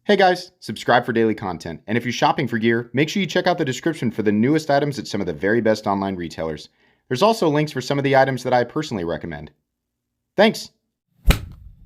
Hey guys, subscribe for daily content, and if you're shopping for gear, make sure you check out the description for the newest items at some of the very best online retailers. There's also links for some of the items that I personally recommend. Thanks!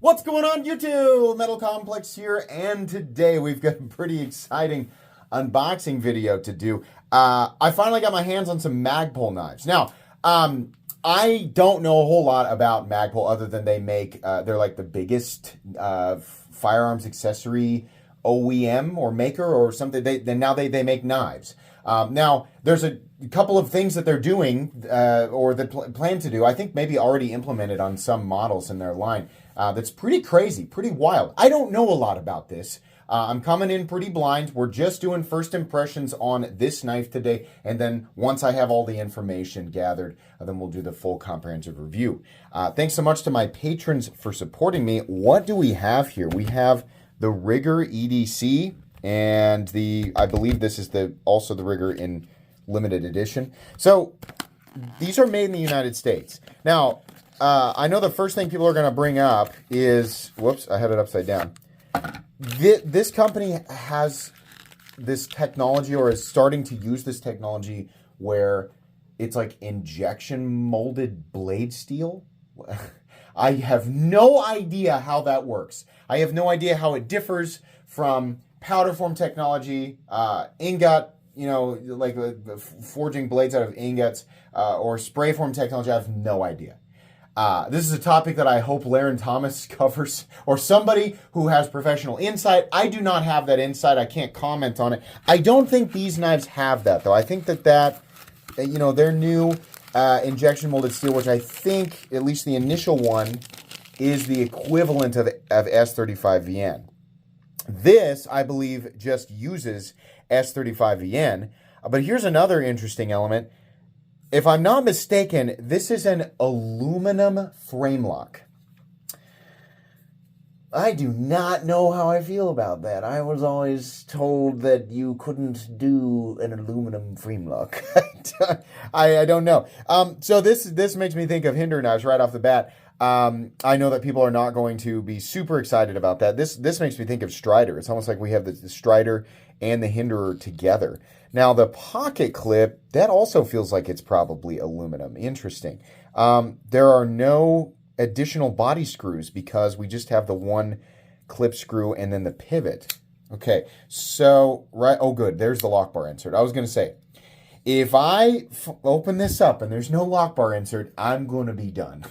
What's going on YouTube? Metal Complex here, and today we've got a pretty exciting unboxing video to do. I finally got my hands on some Magpul knives. Now, I don't know a whole lot about Magpul other than they make, they're like the biggest firearms accessory OEM or maker or something. They make knives. Now, there's a couple of things that they're doing or that plan to do, I think maybe already implemented on some models in their line. That's pretty crazy, pretty wild. I don't know a lot about this. I'm coming in pretty blind. We're just doing first impressions on this knife today. And then once I have all the information gathered, then we'll do the full comprehensive review. Thanks so much to my patrons for supporting me. What do we have here? We have the Rigger EDC, and I believe this is also the Rigger in limited edition. So these are made in the United States. Now, I know the first thing people are going to bring up is, whoops, I had it upside down. This company has this technology, or is starting to use this technology, where it's like injection molded blade steel. I have no idea how that works. I have no idea how it differs from powder form technology, ingot, like forging blades out of ingots, or spray form technology. I have no idea. This is a topic that I hope Laren Thomas covers, or somebody who has professional insight. I do not have that insight. I can't comment on it. I don't think these knives have that, though. I think that their new injection molded steel, which I think, at least the initial one, is the equivalent of S35VN. This, I believe, just uses S35VN. But here's another interesting element. If I'm not mistaken, this is an aluminum frame lock. I do not know how I feel about that. I was always told that you couldn't do an aluminum frame lock. I don't know. So this makes me think of Hinder knives right off the bat. I know that people are not going to be super excited about that. This makes me think of Strider. It's almost like we have the Strider and the Hinderer together. Now, the pocket clip, that also feels like it's probably aluminum. Interesting. There are no additional body screws because we just have the one clip screw and then the pivot. Okay, so, oh good, there's the lock bar insert. I was going to say, if I open this up and there's no lock bar insert, I'm going to be done.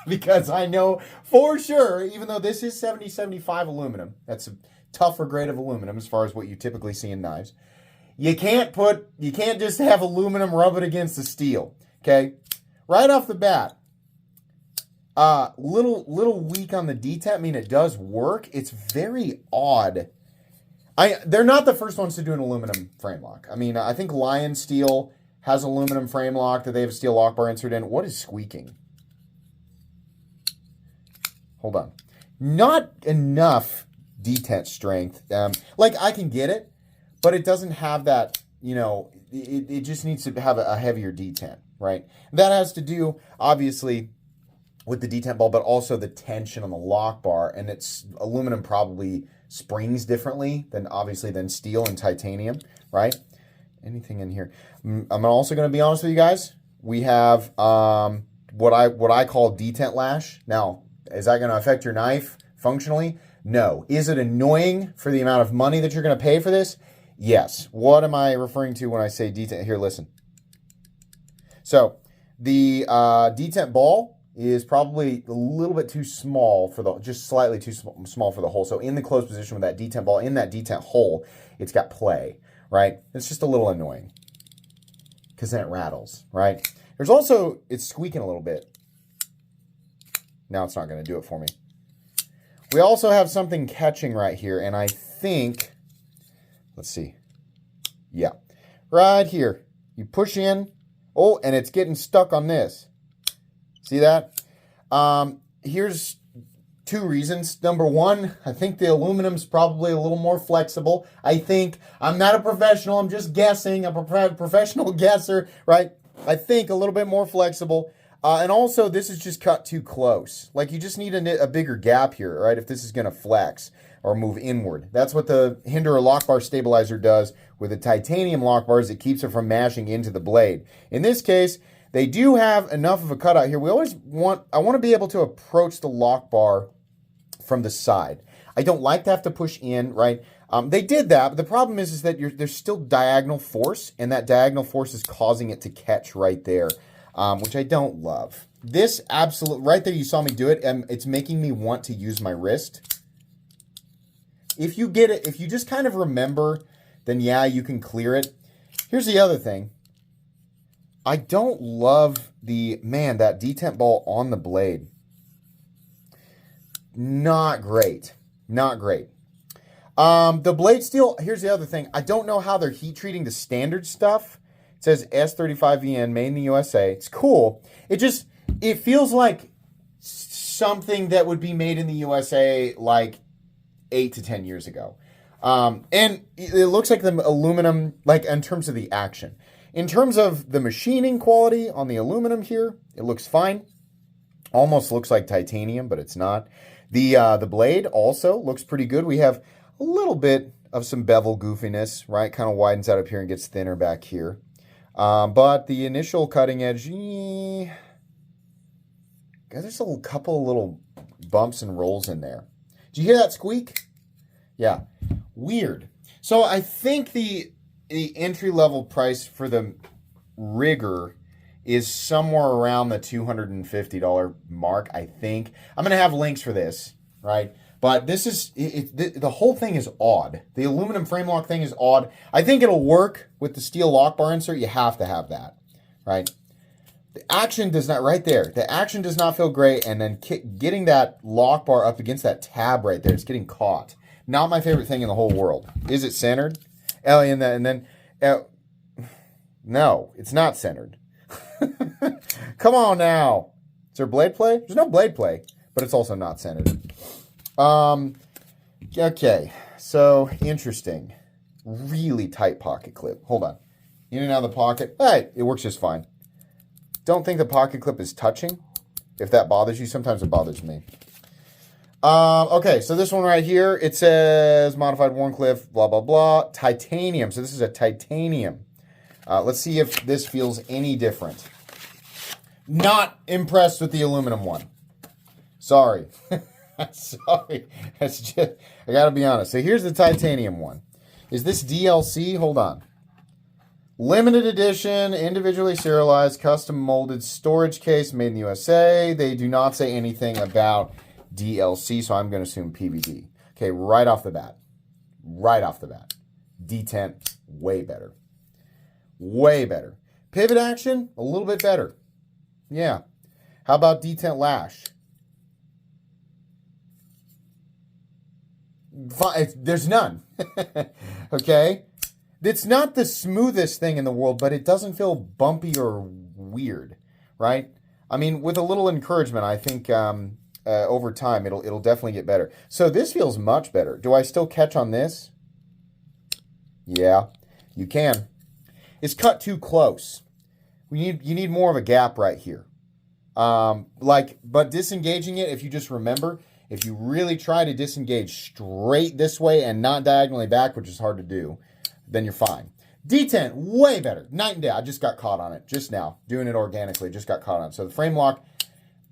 Because I know for sure, even though this is 7075 aluminum, that's a tougher grade of aluminum as far as what you typically see in knives. You can't just have aluminum rub it against the steel. Okay, right off the bat, little weak on the detent. I mean, it does work. It's very odd. They're not the first ones to do an aluminum frame lock. I mean, I think Lion Steel has aluminum frame lock that they have a steel lock bar insert in. What is squeaking? Hold on. Not enough detent strength. Like, I can get it, but it doesn't have that, it just needs to have a heavier detent, right? That has to do, obviously, with the detent ball, but also the tension on the lock bar, and it's aluminum probably springs differently than steel and titanium, right? Anything in here? I'm also going to be honest with you guys. We have what I call detent lash. Now, is that going to affect your knife functionally? No. Is it annoying for the amount of money that you're going to pay for this? Yes. What am I referring to when I say detent? Here, listen. So the detent ball is probably a little bit too small just slightly too small for the hole. So in the closed position with that detent ball, in that detent hole, it's got play, right? It's just a little annoying because then it rattles, right? There's also, it's squeaking a little bit. Now it's not going to do it for me. We also have something catching right here, and I think, let's see. Yeah, right here. You push in. Oh, and it's getting stuck on this. See that? Here's two reasons. Number one, I think the aluminum's probably a little more flexible. I'm not a professional. I'm just guessing. I'm a professional guesser, right? I think a little bit more flexible. And also, this is just cut too close. Like, you just need a bigger gap here, right, if this is going to flex. or move inward. That's what the hinder or lock bar stabilizer does with the titanium lock bars. It keeps it from mashing into the blade. In this case, they do have enough of a cutout here. I want to be able to approach the lock bar from the side. I don't like to have to push in, right? They did that, but the problem is that there's still diagonal force, and that diagonal force is causing it to catch right there, which I don't love. This right there, you saw me do it, and it's making me want to use my wrist. If you get it, if you just kind of remember, then yeah, you can clear it. Here's the other thing. I don't love that detent ball on the blade. Not great. Not great. The blade steel, here's the other thing. I don't know how they're heat treating the standard stuff. It says S35VN, made in the USA. It's cool. It feels like something that would be made in the USA like 8 to 10 years ago. And it looks like the aluminum, like in terms of the action. In terms of the machining quality on the aluminum here, it looks fine. Almost looks like titanium, but it's not. The blade also looks pretty good. We have a little bit of some bevel goofiness, right? Kind of widens out up here and gets thinner back here. But the initial cutting edge, there's a couple of little bumps and rolls in there. Did you hear that squeak? Yeah, weird. So I think the entry-level price for the Rigger is somewhere around the $250 mark, I think. I'm going to have links for this, right? But this is, the whole thing is odd. The aluminum frame lock thing is odd. I think it'll work with the steel lock bar insert. You have to have that, right? The action does not, right there, the action does not feel great, and then getting that lock bar up against that tab right there, it's getting caught. Not my favorite thing in the whole world. Is it centered? No, it's not centered. Come on now. Is there blade play? There's no blade play, but it's also not centered. Okay, so interesting. Really tight pocket clip. Hold on. In and out of the pocket. Hey, it works just fine. Don't think the pocket clip is touching. If that bothers you, sometimes it bothers me. Okay, so this one right here, it says modified Warncliffe, blah, blah, blah. Titanium. So this is a titanium. Let's see if this feels any different. Not impressed with the aluminum one. Sorry. Sorry. That's just, I gotta be honest. So here's the titanium one. Is this DLC? Hold on. Limited edition, individually serialized, custom molded storage case made in the USA. They do not say anything about DLC, so I'm going to assume PVD. Okay, right off the bat. Right off the bat. detent, way better. Way better. Pivot action, a little bit better. Yeah. How about detent lash? There's none. Okay? It's not the smoothest thing in the world, but it doesn't feel bumpy or weird, right? I mean, with a little encouragement, I think over time it'll definitely get better. So this feels much better. Do I still catch on this? Yeah, you can. It's cut too close. You need more of a gap right here. But disengaging it, if you just remember, if you really try to disengage straight this way and not diagonally back, which is hard to do, then you're fine. Detent, way better. Night and day. I just got caught on it just now. Doing it organically, just got caught on it. So the frame lock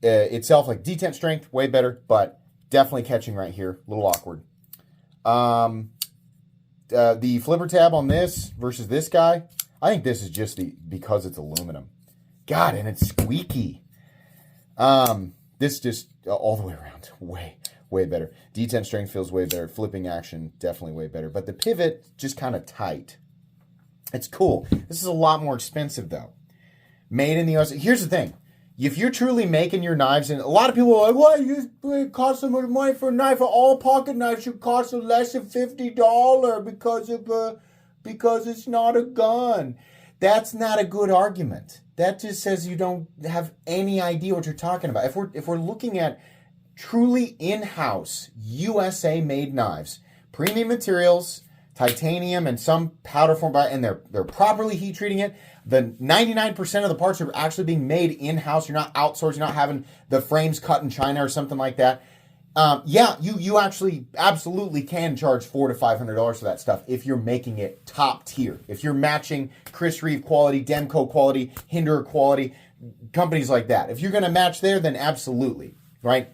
itself, like detent strength, way better, but definitely catching right here. A little awkward. The flipper tab on this versus this guy, I think this is just because it's aluminum. God, and it's squeaky. This just all the way around, way better. Detent strength feels way better. Flipping action, definitely way better. But the pivot, just kind of tight. It's cool. This is a lot more expensive, though. Made in the US. Here's the thing. If you're truly making your knives, and a lot of people are like, well, it costs so much money for a knife. All pocket knives should cost less than $50 because it's not a gun. That's not a good argument. That just says you don't have any idea what you're talking about. If we're looking at truly in-house USA-made knives, premium materials, titanium, and some powder form, and they're properly heat treating it. The 99% of the parts are actually being made in-house. You're not outsourced. You're not having the frames cut in China or something like that. Yeah, you actually absolutely can charge $400 to $500 for that stuff if you're making it top tier. If you're matching Chris Reeve quality, Demco quality, Hinderer quality, companies like that. If you're going to match there, then absolutely, right?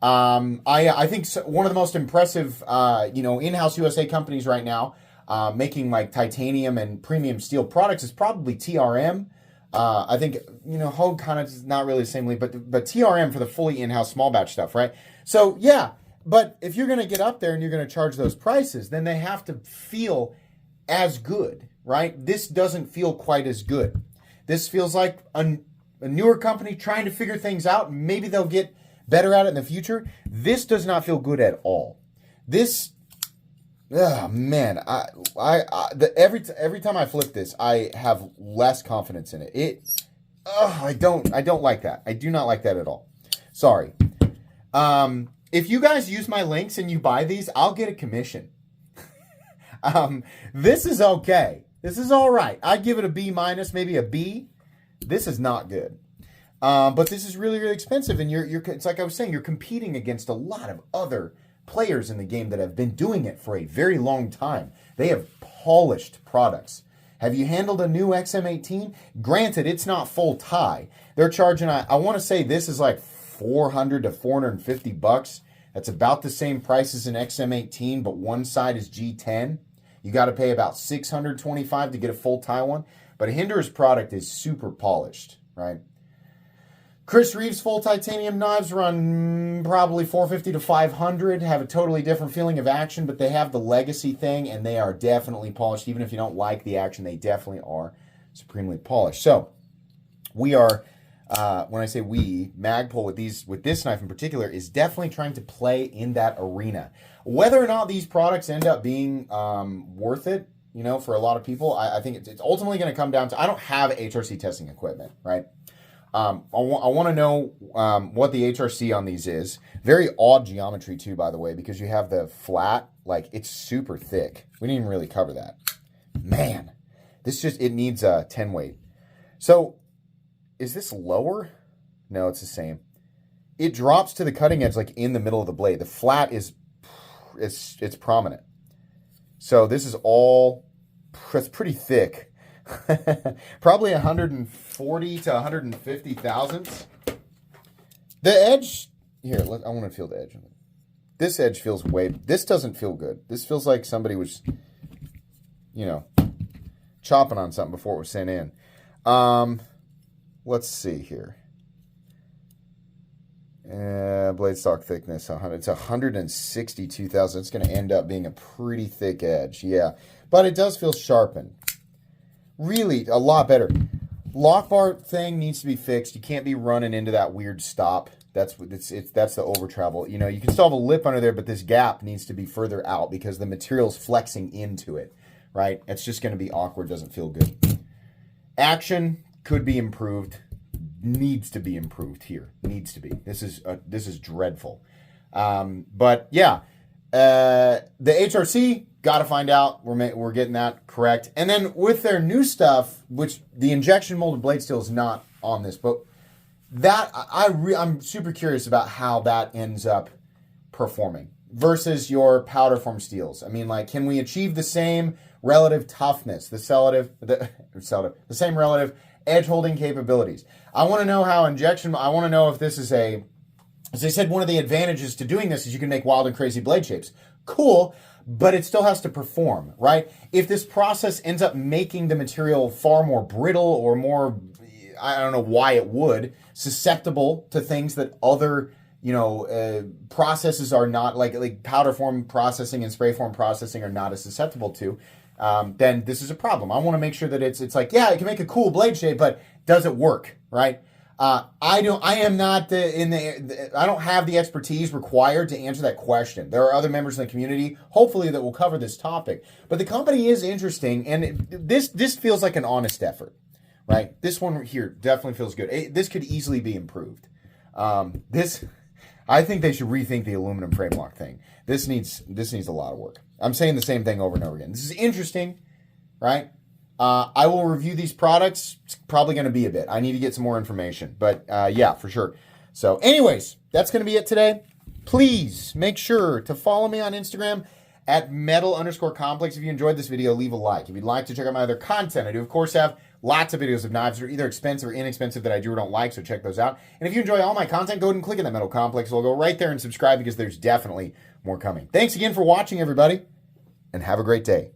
I think one of the most impressive, in-house USA companies right now, making like titanium and premium steel products is probably TRM. I think, Hogue kind of is not really the same league, but TRM for the fully in-house small batch stuff, right? So, yeah, but if you're going to get up there and you're going to charge those prices, then they have to feel as good, right? This doesn't feel quite as good. This feels like a newer company trying to figure things out. Maybe they'll get better at it in the future. This does not feel good at all. This, oh man, every time I flip this, I have less confidence in it. I don't like that. I do not like that at all. Sorry. If you guys use my links and you buy these, I'll get a commission. This is okay. This is all right. I'd give it a B minus, maybe a B. This is not good. But this is really, really expensive, and it's like I was saying, you're competing against a lot of other players in the game that have been doing it for a very long time. They have polished products. Have you handled a new XM18? Granted, it's not full tie. They're charging, I want to say this is like $400 to $450. That's about the same price as an XM18, but one side is G10. You got to pay about $625 to get a full tie one. But Hinderer's product is super polished, right? Chris Reeve's full titanium knives run probably $450 to $500, have a totally different feeling of action, but they have the legacy thing, and they are definitely polished. Even if you don't like the action, they definitely are supremely polished. So we are, when I say we, Magpul with this knife in particular is definitely trying to play in that arena. Whether or not these products end up being worth it, for a lot of people, I think it's ultimately going to come down to, I don't have HRC testing equipment, right? I want to know what the HRC on these is. Very odd geometry too, by the way, because you have the flat, like it's super thick. We didn't even really cover that. Man, it needs a 10 weight. So is this lower? No, it's the same. It drops to the cutting edge like in the middle of the blade. The flat it's prominent. So this is it's pretty thick. Probably 140 to 150 thousandths. The edge here, I want to feel the edge. This edge feels this doesn't feel good. This feels like somebody was chopping on something before it was sent in. Let's see here. Blade stock thickness, it's 162 thousandths. It's going to end up being a pretty thick edge, yeah, but it does feel sharpened. Really, a lot better. Lock bar thing needs to be fixed. You can't be running into that weird stop. That's the over travel. You can still have a lip under there, but this gap needs to be further out because the material's flexing into it, right? It's just going to be awkward. Doesn't feel good. Action could be improved. Needs to be improved here. Needs to be. This is dreadful. But yeah, the HRC. Got to find out. We're getting that correct. And then with their new stuff, which the injection molded blade steel is not on this, but that I'm super curious about how that ends up performing versus your powder form steels. I mean, like, can we achieve the same relative toughness, the same relative edge holding capabilities? I want to know how I want to know if this is as I said, one of the advantages to doing this is you can make wild and crazy blade shapes. Cool. But it still has to perform, right? If this process ends up making the material far more brittle or more, I don't know why it would, susceptible to things that other, processes are not, like powder form processing and spray form processing are not as susceptible to, then this is a problem. I want to make sure that it's like, yeah, it can make a cool blade shape, but does it work, right? I don't have the expertise required to answer that question. There are other members in the community, hopefully, that will cover this topic. But the company is interesting, and this feels like an honest effort, right? This one here definitely feels good. This could easily be improved. I think they should rethink the aluminum frame lock thing. This needs a lot of work. I'm saying the same thing over and over again. This is interesting, right? I will review these products. It's probably going to be a bit. I need to get some more information. But yeah, for sure. So anyways, that's going to be it today. please make sure to follow me on Instagram at metal_complex. If you enjoyed this video, leave a like. If you'd like to check out my other content, I do, of course, have lots of videos of knives that are either expensive or inexpensive that I do or don't like, so check those out. And if you enjoy all my content, go ahead and click on that Metal Complex logo right there and subscribe because there's definitely more coming. Thanks again for watching, everybody, and have a great day.